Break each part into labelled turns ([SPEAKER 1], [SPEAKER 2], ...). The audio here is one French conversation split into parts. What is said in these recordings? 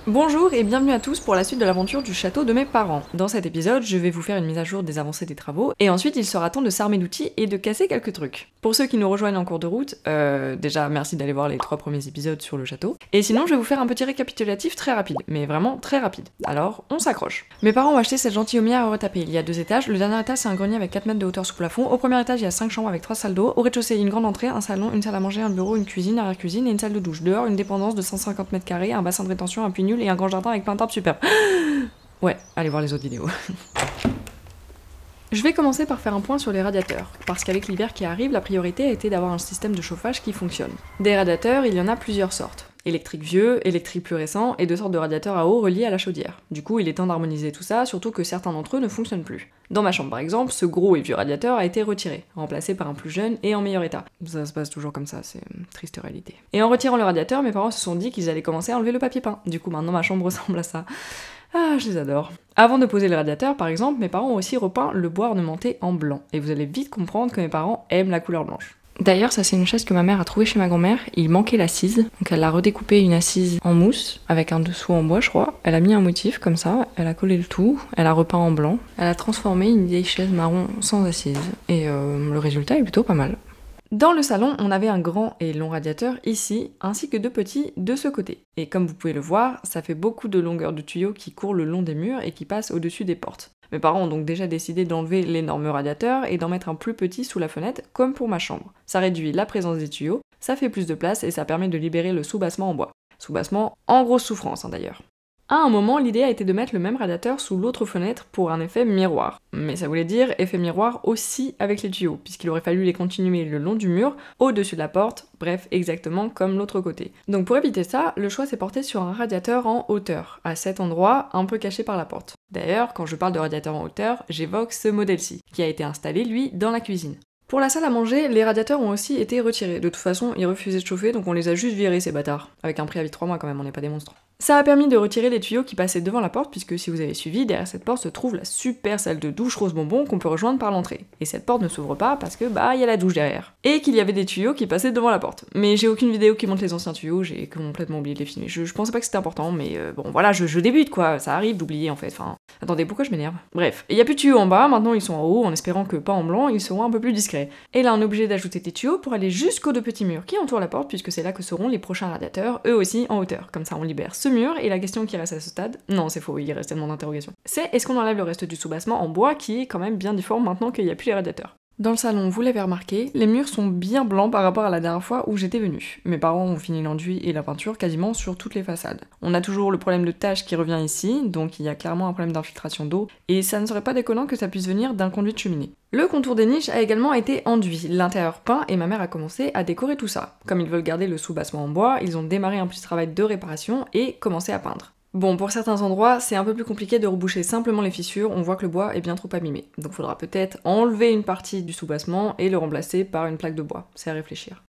[SPEAKER 1] Bonjour et bienvenue à tous pour la suite de l'aventure du château de mes parents. Dans cet épisode, je vais vous faire une mise à jour des avancées des travaux, et ensuite il sera temps de s'armer d'outils et de casser quelques trucs. Pour ceux qui nous rejoignent en cours de route, déjà merci d'aller voir les 3 premiers épisodes sur le château, et sinon je vais vous faire un petit récapitulatif très rapide, mais vraiment très rapide. Alors, on s'accroche. Mes parents ont acheté cette gentilhommière à retaper. Il y a 2 étages, le dernier étage c'est un grenier avec 4 mètres de hauteur sous plafond, au premier étage il y a 5 chambres avec 3 salles d'eau, au rez-de-chaussée une grande entrée, un salon, une salle à manger, un bureau, une cuisine, arrière-cuisine et une salle de douche. Dehors, une dépendance de 150 mètres carrés, un bassin de rétention, un puits nul et un grand jardin avec plein d'arbres superbes. Ouais, allez voir les autres vidéos. Je vais commencer par faire un point sur les radiateurs, parce qu'avec l'hiver qui arrive, la priorité a été d'avoir un système de chauffage qui fonctionne. Des radiateurs, il y en a plusieurs sortes. Électrique vieux, électrique plus récent, et 2 sortes de radiateurs à eau reliés à la chaudière. Du coup, il est temps d'harmoniser tout ça, surtout que certains d'entre eux ne fonctionnent plus. Dans ma chambre par exemple, ce gros et vieux radiateur a été retiré, remplacé par un plus jeune et en meilleur état. Ça se passe toujours comme ça, c'est une triste réalité. Et en retirant le radiateur, mes parents se sont dit qu'ils allaient commencer à enlever le papier peint. Du coup, maintenant ma chambre ressemble à ça. Ah, je les adore. Avant de poser le radiateur, par exemple, mes parents ont aussi repeint le bois ornementé en blanc. Et vous allez vite comprendre que mes parents aiment la couleur blanche. D'ailleurs, ça c'est une chaise que ma mère a trouvée chez ma grand-mère, il manquait l'assise, donc elle a redécoupé une assise en mousse, avec un dessous en bois je crois, elle a mis un motif comme ça, elle a collé le tout, elle a repeint en blanc, elle a transformé une vieille chaise marron sans assise, et le résultat est plutôt pas mal. Dans le salon, on avait un grand et long radiateur ici, ainsi que 2 petits de ce côté. Et comme vous pouvez le voir, ça fait beaucoup de longueur de tuyaux qui courent le long des murs et qui passent au-dessus des portes. Mes parents ont donc déjà décidé d'enlever l'énorme radiateur et d'en mettre un plus petit sous la fenêtre, comme pour ma chambre. Ça réduit la présence des tuyaux, ça fait plus de place et ça permet de libérer le soubassement en bois. Soubassement en grosse souffrance d'ailleurs. À un moment, l'idée a été de mettre le même radiateur sous l'autre fenêtre pour un effet miroir. Mais ça voulait dire effet miroir aussi avec les tuyaux, puisqu'il aurait fallu les continuer le long du mur, au-dessus de la porte, bref, exactement comme l'autre côté. Donc pour éviter ça, le choix s'est porté sur un radiateur en hauteur, à cet endroit, un peu caché par la porte. D'ailleurs, quand je parle de radiateur en hauteur, j'évoque ce modèle-ci, qui a été installé, lui, dans la cuisine. Pour la salle à manger, les radiateurs ont aussi été retirés. De toute façon, ils refusaient de chauffer, donc on les a juste virés, ces bâtards. Avec un préavis de 3 mois quand même, on n'est pas des monstres. Ça a permis de retirer les tuyaux qui passaient devant la porte, puisque si vous avez suivi, derrière cette porte se trouve la super salle de douche rose bonbon qu'on peut rejoindre par l'entrée. Et cette porte ne s'ouvre pas parce que il y a la douche derrière. Et qu'il y avait des tuyaux qui passaient devant la porte. Mais j'ai aucune vidéo qui montre les anciens tuyaux, j'ai complètement oublié de les filmer. Je pensais pas que c'était important, mais bon voilà, je débute quoi, ça arrive d'oublier en fait, enfin... Attendez, pourquoi je m'énerve? Bref, il y a plus de tuyaux en bas, maintenant ils sont en haut, en espérant que pas en blanc, ils seront un peu plus discrets. Et là on est obligé d'ajouter des tuyaux pour aller jusqu'aux 2 petits murs qui entourent la porte, puisque c'est là que seront les prochains radiateurs, eux aussi en hauteur. Comme ça on libère ce mur, et la question qui reste à ce stade, non c'est faux, il reste tellement d'interrogations, c'est est-ce qu'on enlève le reste du soubassement en bois qui est quand même bien difforme maintenant qu'il n'y a plus les radiateurs. Dans le salon, vous l'avez remarqué, les murs sont bien blancs par rapport à la dernière fois où j'étais venue. Mes parents ont fini l'enduit et la peinture quasiment sur toutes les façades. On a toujours le problème de taches qui revient ici, donc il y a clairement un problème d'infiltration d'eau, et ça ne serait pas déconnant que ça puisse venir d'un conduit de cheminée. Le contour des niches a également été enduit, l'intérieur peint, et ma mère a commencé à décorer tout ça. Comme ils veulent garder le soubassement en bois, ils ont démarré un petit travail de réparation et commencé à peindre. Bon, pour certains endroits, c'est un peu plus compliqué de reboucher simplement les fissures, on voit que le bois est bien trop abîmé. Donc faudra peut-être enlever une partie du soubassement et le remplacer par une plaque de bois. C'est à réfléchir.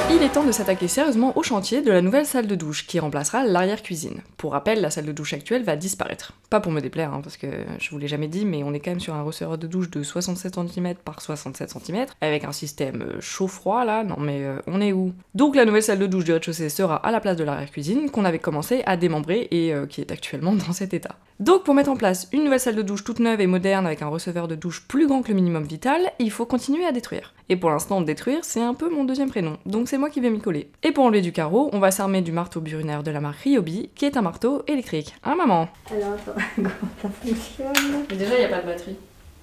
[SPEAKER 1] Il est temps de s'attaquer sérieusement au chantier de la nouvelle salle de douche qui remplacera l'arrière-cuisine. Pour rappel, la salle de douche actuelle va disparaître. Pas pour me déplaire, parce que je vous l'ai jamais dit, mais on est quand même sur un receveur de douche de 67 cm par 67 cm, avec un système chaud-froid là, non mais on est où? Donc la nouvelle salle de douche du rez-de-chaussée sera à la place de l'arrière-cuisine, qu'on avait commencé à démembrer et qui est actuellement dans cet état. Donc pour mettre en place une nouvelle salle de douche toute neuve et moderne avec un receveur de douche plus grand que le minimum vital, il faut continuer à détruire. Et pour l'instant, détruire, c'est un peu mon deuxième prénom, donc c'est moi qui vais m'y coller. Et pour enlever du carreau, on va s'armer du marteau burinaire de la marque Ryobi, qui est un marteau électrique. Hein maman?
[SPEAKER 2] Alors attends, comment ça fonctionne?
[SPEAKER 1] Mais déjà, il n'y a pas de batterie.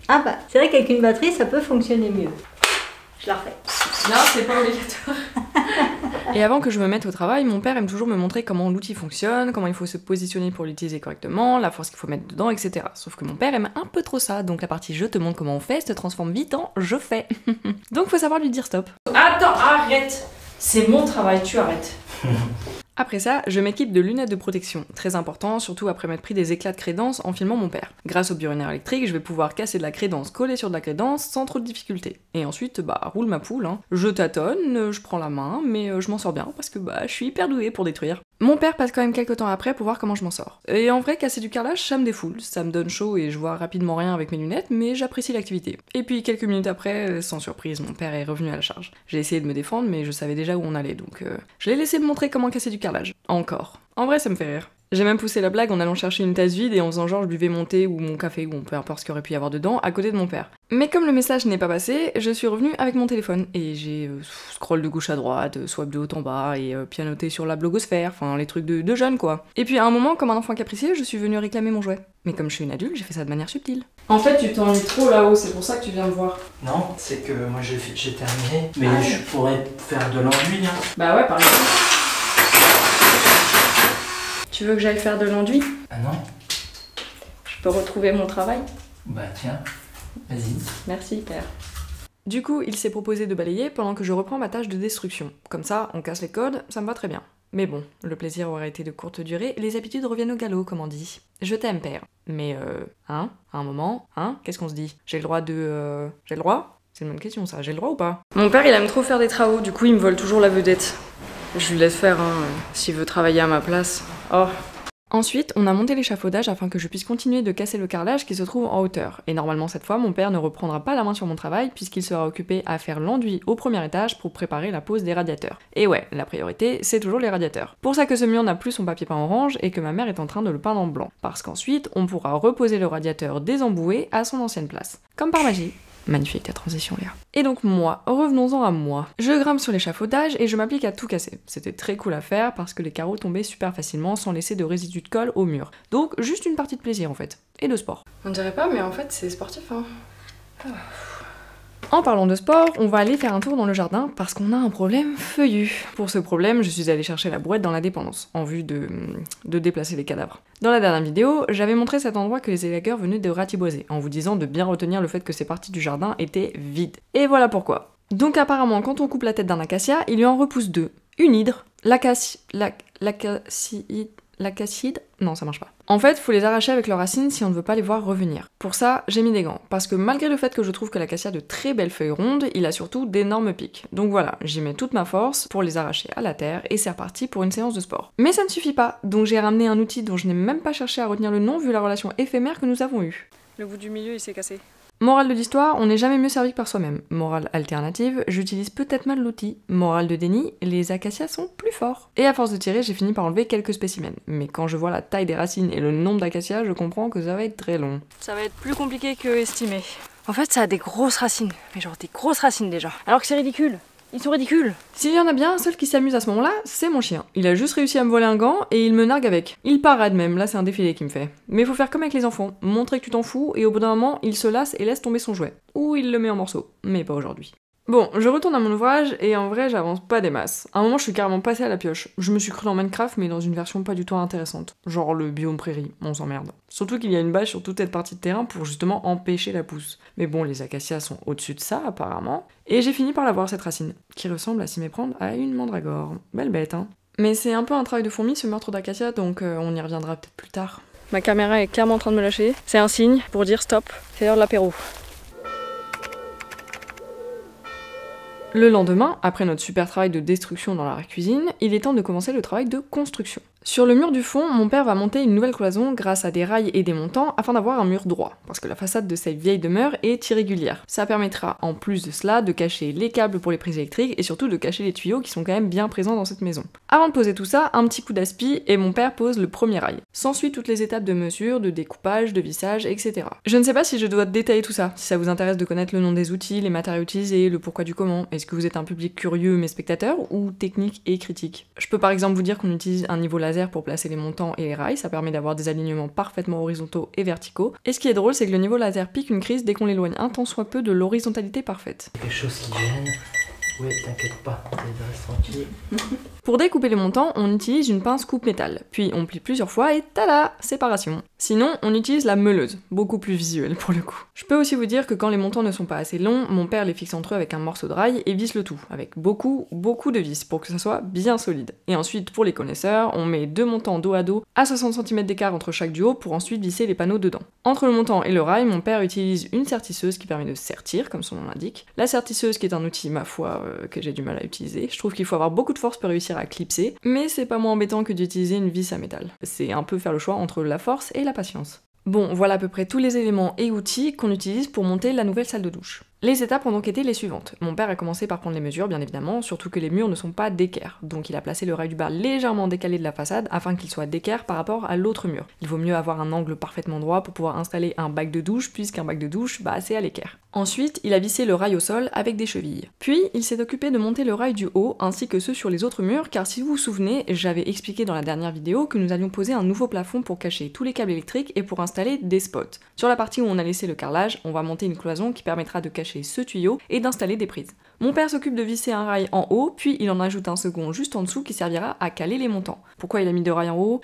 [SPEAKER 2] Ah bah, c'est vrai qu'avec une batterie, ça peut fonctionner mieux. Je la refais.
[SPEAKER 1] Non, c'est pas obligatoire. Et avant que je me mette au travail, mon père aime toujours me montrer comment l'outil fonctionne, comment il faut se positionner pour l'utiliser correctement, la force qu'il faut mettre dedans, etc. Sauf que mon père aime un peu trop ça, donc la partie je te montre comment on fait se transforme vite en je fais. Donc faut savoir lui dire stop. Attends, arrête! C'est mon travail, tu arrêtes. Après ça, je m'équipe de lunettes de protection, très important, surtout après m'être pris des éclats de crédence en filmant mon père. Grâce au burinaire électrique, je vais pouvoir casser de la crédence collée sur de la crédence sans trop de difficultés. Et ensuite, roule ma poule, hein. Je tâtonne, je prends la main, mais je m'en sors bien parce que je suis hyper douée pour détruire. Mon père passe quand même quelques temps après pour voir comment je m'en sors. Et en vrai, casser du carrelage, ça me défoule, ça me donne chaud et je vois rapidement rien avec mes lunettes, mais j'apprécie l'activité. Et puis quelques minutes après, sans surprise, mon père est revenu à la charge. J'ai essayé de me défendre, mais je savais déjà où on allait, donc je l'ai laissé me montrer comment casser du carrelage. Encore. En vrai, ça me fait rire. J'ai même poussé la blague en allant chercher une tasse vide et en faisant genre je buvais mon thé ou mon café ou peu importe ce qu'il aurait pu y avoir dedans à côté de mon père. Mais comme le message n'est pas passé, je suis revenue avec mon téléphone et j'ai scroll de gauche à droite, swipe de haut en bas et pianoté sur la blogosphère, enfin les trucs de jeunes quoi. Et puis à un moment, comme un enfant capricieux, je suis venue réclamer mon jouet. Mais comme je suis une adulte, j'ai fait ça de manière subtile. En fait, tu t'ennuies trop là-haut, c'est pour ça que tu viens me voir.
[SPEAKER 3] Non, c'est que moi j'ai terminé, mais je pourrais faire de l'enduit. Hein.
[SPEAKER 1] Bah ouais, par exemple. Tu veux que j'aille faire de l'enduit?
[SPEAKER 3] Ah non?
[SPEAKER 1] Je peux retrouver mon travail?
[SPEAKER 3] Bah tiens, vas-y.
[SPEAKER 1] Merci, père. Du coup, il s'est proposé de balayer pendant que je reprends ma tâche de destruction. Comme ça, on casse les codes, ça me va très bien. Mais bon, le plaisir aurait été de courte durée, et les habitudes reviennent au galop, comme on dit. Je t'aime, père. Mais à un moment, qu'est-ce qu'on se dit? J'ai le droit de... J'ai le droit? C'est une bonne question, ça. J'ai le droit ou pas? Mon père, il aime trop faire des travaux, du coup, il me vole toujours la vedette. Je lui laisse faire, s'il veut travailler à ma place. Oh. Ensuite, on a monté l'échafaudage afin que je puisse continuer de casser le carrelage qui se trouve en hauteur. Et normalement, cette fois, mon père ne reprendra pas la main sur mon travail puisqu'il sera occupé à faire l'enduit au premier étage pour préparer la pose des radiateurs. Et ouais, la priorité, c'est toujours les radiateurs. Pour ça que ce mur n'a plus son papier peint orange et que ma mère est en train de le peindre en blanc. Parce qu'ensuite, on pourra reposer le radiateur désemboué à son ancienne place. Comme par magie. Magnifique ta transition, Léa. Et donc moi, revenons-en à moi. Je grimpe sur l'échafaudage et je m'applique à tout casser. C'était très cool à faire parce que les carreaux tombaient super facilement sans laisser de résidus de colle au mur. Donc juste une partie de plaisir en fait. Et de sport. On dirait pas, mais en fait c'est sportif hein. En parlant de sport, on va aller faire un tour dans le jardin parce qu'on a un problème feuillu. Pour ce problème, je suis allée chercher la brouette dans la dépendance, en vue de déplacer les cadavres. Dans la dernière vidéo, j'avais montré cet endroit que les élagueurs venaient de ratiboiser, en vous disant de bien retenir le fait que ces parties du jardin étaient vides. Et voilà pourquoi. Donc apparemment, quand on coupe la tête d'un acacia, il lui en repousse deux. Une hydre, l'acaciide, non ça marche pas. En fait, faut les arracher avec leurs racines si on ne veut pas les voir revenir. Pour ça, j'ai mis des gants, parce que malgré le fait que je trouve que l'acacia a de très belles feuilles rondes, il a surtout d'énormes pics. Donc voilà, j'y mets toute ma force pour les arracher à la terre, et c'est reparti pour une séance de sport. Mais ça ne suffit pas, donc j'ai ramené un outil dont je n'ai même pas cherché à retenir le nom vu la relation éphémère que nous avons eue. Le bout du milieu il s'est cassé. Morale de l'histoire, on n'est jamais mieux servi que par soi-même. Morale alternative, j'utilise peut-être mal l'outil. Morale de déni, les acacias sont plus forts. Et à force de tirer, j'ai fini par enlever quelques spécimens. Mais quand je vois la taille des racines et le nombre d'acacias, je comprends que ça va être très long. Ça va être plus compliqué que estimé. En fait, ça a des grosses racines. Mais genre des grosses racines déjà. Alors que c'est ridicule. Ils sont ridicules. S'il y en a bien un seul qui s'amuse à ce moment-là, c'est mon chien. Il a juste réussi à me voler un gant et il me nargue avec. Il parade même, là c'est un défilé qu'il me fait. Mais faut faire comme avec les enfants, montrer que tu t'en fous et au bout d'un moment, il se lasse et laisse tomber son jouet. Ou il le met en morceaux, mais pas aujourd'hui. Bon, je retourne à mon ouvrage et en vrai j'avance pas des masses. À un moment je suis carrément passée à la pioche. Je me suis cru dans Minecraft mais dans une version pas du tout intéressante. Genre le biome prairie, on s'emmerde. Surtout qu'il y a une bâche sur toute cette partie de terrain pour justement empêcher la pousse. Mais bon, les acacias sont au-dessus de ça apparemment. Et j'ai fini par la voir cette racine, qui ressemble à s'y méprendre à une mandragore. Belle bête hein. Mais c'est un peu un travail de fourmi ce meurtre d'acacia donc on y reviendra peut-être plus tard. Ma caméra est clairement en train de me lâcher. C'est un signe pour dire stop, c'est l'heure de l'apéro. Le lendemain, après notre super travail de destruction dans la cuisine, il est temps de commencer le travail de construction. Sur le mur du fond, mon père va monter une nouvelle cloison grâce à des rails et des montants afin d'avoir un mur droit, parce que la façade de cette vieille demeure est irrégulière. Ça permettra, en plus de cela, de cacher les câbles pour les prises électriques et surtout de cacher les tuyaux qui sont quand même bien présents dans cette maison. Avant de poser tout ça, un petit coup d'aspi et mon père pose le premier rail. S'ensuit toutes les étapes de mesure, de découpage, de vissage, etc. Je ne sais pas si je dois détailler tout ça, si ça vous intéresse de connaître le nom des outils, les matériaux utilisés, le pourquoi du comment. Est-ce que vous êtes un public curieux mais spectateur ou technique et critique? Je peux par exemple vous dire qu'on utilise un niveau laser pour placer les montants et les rails, ça permet d'avoir des alignements parfaitement horizontaux et verticaux. Et ce qui est drôle, c'est que le niveau laser pique une crise dès qu'on l'éloigne un tant soit peu de l'horizontalité parfaite.
[SPEAKER 3] Quelque chose qui gêne. Oui, t'inquiète pas, reste tranquille.
[SPEAKER 1] Pour découper les montants, on utilise une pince coupe-métal, puis on plie plusieurs fois et tada, séparation. Sinon, on utilise la meuleuse, beaucoup plus visuelle pour le coup. Je peux aussi vous dire que quand les montants ne sont pas assez longs, mon père les fixe entre eux avec un morceau de rail et visse le tout, avec beaucoup de vis pour que ça soit bien solide. Et ensuite, pour les connaisseurs, on met deux montants dos à dos à 60 cm d'écart entre chaque duo pour ensuite visser les panneaux dedans. Entre le montant et le rail, mon père utilise une sertisseuse qui permet de sertir, comme son nom l'indique. La sertisseuse qui est un outil, ma foi, que j'ai du mal à utiliser. Je trouve qu'il faut avoir beaucoup de force pour réussir à clipser, mais c'est pas moins embêtant que d'utiliser une vis à métal. C'est un peu faire le choix entre la force et la patience. Bon, voilà à peu près tous les éléments et outils qu'on utilise pour monter la nouvelle salle de douche. Les étapes ont donc été les suivantes. Mon père a commencé par prendre les mesures, bien évidemment, surtout que les murs ne sont pas d'équerre, donc il a placé le rail du bas légèrement décalé de la façade afin qu'il soit d'équerre par rapport à l'autre mur. Il vaut mieux avoir un angle parfaitement droit pour pouvoir installer un bac de douche, puisqu'un bac de douche, c'est à l'équerre. Ensuite, il a vissé le rail au sol avec des chevilles. Puis, il s'est occupé de monter le rail du haut, ainsi que ceux sur les autres murs, car si vous vous souvenez, j'avais expliqué dans la dernière vidéo que nous allions poser un nouveau plafond pour cacher tous les câbles électriques et pour installer des spots. Sur la partie où on a laissé le carrelage, on va monter une cloison qui permettra de cacher ce tuyau et d'installer des prises. Mon père s'occupe de visser un rail en haut, puis il en ajoute un second juste en dessous qui servira à caler les montants. Pourquoi il a mis 2 rails en haut?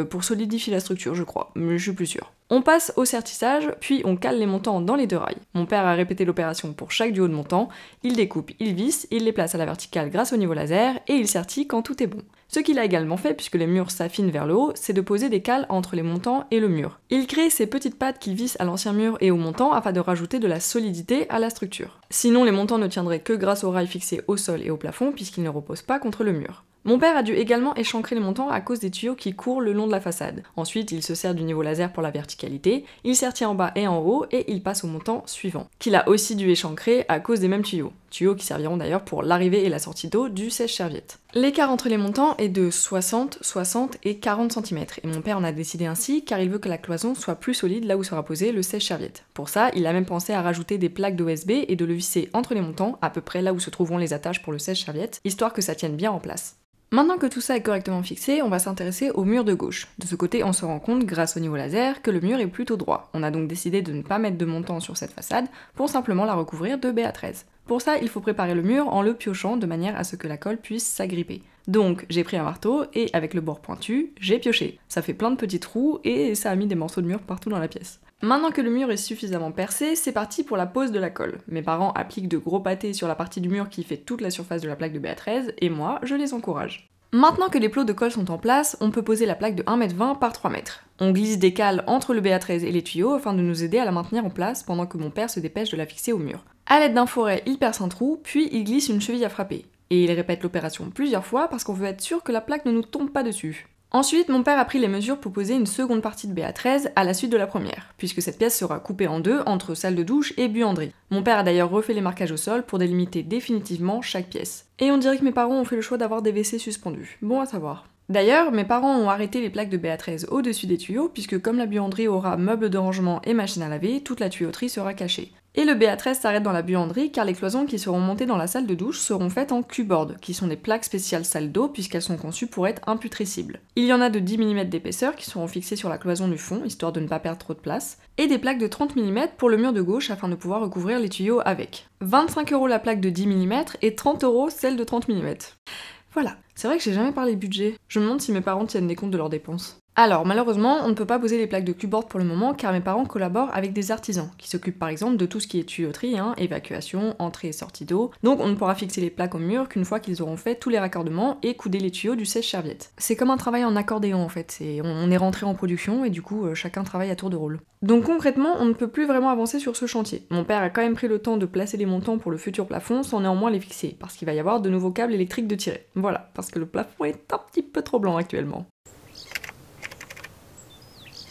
[SPEAKER 1] Pour solidifier la structure, je crois, mais je suis plus sûre. On passe au sertissage, puis on cale les montants dans les 2 rails. Mon père a répété l'opération pour chaque duo de montants, il découpe, il visse, il les place à la verticale grâce au niveau laser, et il sertit quand tout est bon. Ce qu'il a également fait, puisque les murs s'affinent vers le haut, c'est de poser des cales entre les montants et le mur. Il crée ces petites pattes qu'il visse à l'ancien mur et au montant afin de rajouter de la solidité à la structure. Sinon, les montants ne tiendraient que grâce aux rails fixés au sol et au plafond, puisqu'ils ne reposent pas contre le mur. Mon père a dû également échancrer les montants à cause des tuyaux qui courent le long de la façade. Ensuite, il se sert du niveau laser pour la verticalité, il sertit en bas et en haut, et il passe au montant suivant, qu'il a aussi dû échancrer à cause des mêmes tuyaux. Tuyaux qui serviront d'ailleurs pour l'arrivée et la sortie d'eau du sèche-serviette. L'écart entre les montants est de 60, 60 et 40 cm, et mon père en a décidé ainsi car il veut que la cloison soit plus solide là où sera posé le sèche-serviette. Pour ça, il a même pensé à rajouter des plaques d'OSB et de le visser entre les montants, à peu près là où se trouveront les attaches pour le sèche-serviette, histoire que ça tienne bien en place. Maintenant que tout ça est correctement fixé, on va s'intéresser au mur de gauche. De ce côté, on se rend compte, grâce au niveau laser, que le mur est plutôt droit. On a donc décidé de ne pas mettre de montant sur cette façade, pour simplement la recouvrir de BA13. Pour ça, il faut préparer le mur en le piochant de manière à ce que la colle puisse s'agripper. Donc, j'ai pris un marteau et avec le bord pointu, j'ai pioché. Ça fait plein de petits trous et ça a mis des morceaux de mur partout dans la pièce. Maintenant que le mur est suffisamment percé, c'est parti pour la pose de la colle. Mes parents appliquent de gros pâtés sur la partie du mur qui fait toute la surface de la plaque de BA13 et moi, je les encourage. Maintenant que les plots de colle sont en place, on peut poser la plaque de 1,20 m par 3 m. On glisse des cales entre le BA13 et les tuyaux afin de nous aider à la maintenir en place pendant que mon père se dépêche de la fixer au mur. A l'aide d'un fourret, il perce un trou, puis il glisse une cheville à frapper. Et il répète l'opération plusieurs fois parce qu'on veut être sûr que la plaque ne nous tombe pas dessus. Ensuite, mon père a pris les mesures pour poser une seconde partie de BA13 à la suite de la première, puisque cette pièce sera coupée en deux entre salle de douche et buanderie. Mon père a d'ailleurs refait les marquages au sol pour délimiter définitivement chaque pièce. Et on dirait que mes parents ont fait le choix d'avoir des WC suspendus. Bon à savoir. D'ailleurs, mes parents ont arrêté les plaques de BA13 au-dessus des tuyaux, puisque comme la buanderie aura meuble de rangement et machine à laver, toute la tuyauterie sera cachée. Et le BA13 s'arrête dans la buanderie car les cloisons qui seront montées dans la salle de douche seront faites en Q-board, qui sont des plaques spéciales salle d'eau puisqu'elles sont conçues pour être imputrescibles. Il y en a de 10 mm d'épaisseur qui seront fixées sur la cloison du fond, histoire de ne pas perdre trop de place, et des plaques de 30 mm pour le mur de gauche afin de pouvoir recouvrir les tuyaux avec. 25 € la plaque de 10 mm et 30 € celle de 30 mm. Voilà. C'est vrai que j'ai jamais parlé budget. Je me demande si mes parents tiennent des comptes de leurs dépenses. Alors, malheureusement, on ne peut pas poser les plaques de Q-board pour le moment car mes parents collaborent avec des artisans qui s'occupent par exemple de tout ce qui est tuyauterie, évacuation, entrée et sortie d'eau. Donc on ne pourra fixer les plaques au mur qu'une fois qu'ils auront fait tous les raccordements et coudé les tuyaux du sèche-serviette. C'est comme un travail en accordéon en fait, on est rentré en production et du coup chacun travaille à tour de rôle. Donc concrètement, on ne peut plus vraiment avancer sur ce chantier. Mon père a quand même pris le temps de placer les montants pour le futur plafond sans néanmoins les fixer, parce qu'il va y avoir de nouveaux câbles électriques de tirer. Voilà, parce que le plafond est un petit peu trop blanc actuellement.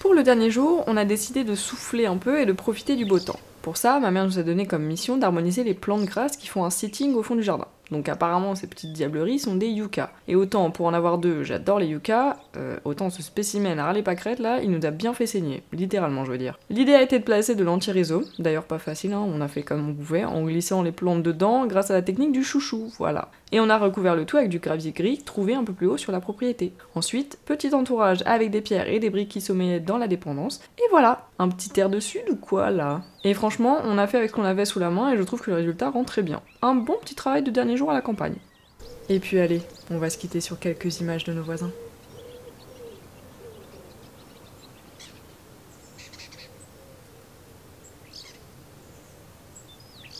[SPEAKER 1] Pour le dernier jour, on a décidé de souffler un peu et de profiter du beau temps. Pour ça, ma mère nous a donné comme mission d'harmoniser les plantes grasses qui font un sitting au fond du jardin. Donc apparemment ces petites diableries sont des yuccas. Et autant pour en avoir deux, j'adore les yuccas, autant ce spécimen à râler pâquerette là, il nous a bien fait saigner, littéralement je veux dire. L'idée a été de placer de l'anti-réseau, d'ailleurs pas facile, on a fait comme on pouvait, en glissant les plantes dedans grâce à la technique du chouchou, voilà. Et on a recouvert le tout avec du gravier gris trouvé un peu plus haut sur la propriété. Ensuite, petit entourage avec des pierres et des briques qui sommellaient dans la dépendance, et voilà, un petit air de sud ou quoi là. Et franchement, on a fait avec ce qu'on avait sous la main et je trouve que le résultat rend très bien. Un bon petit travail de dernier jour à la campagne. Et puis allez, on va se quitter sur quelques images de nos voisins.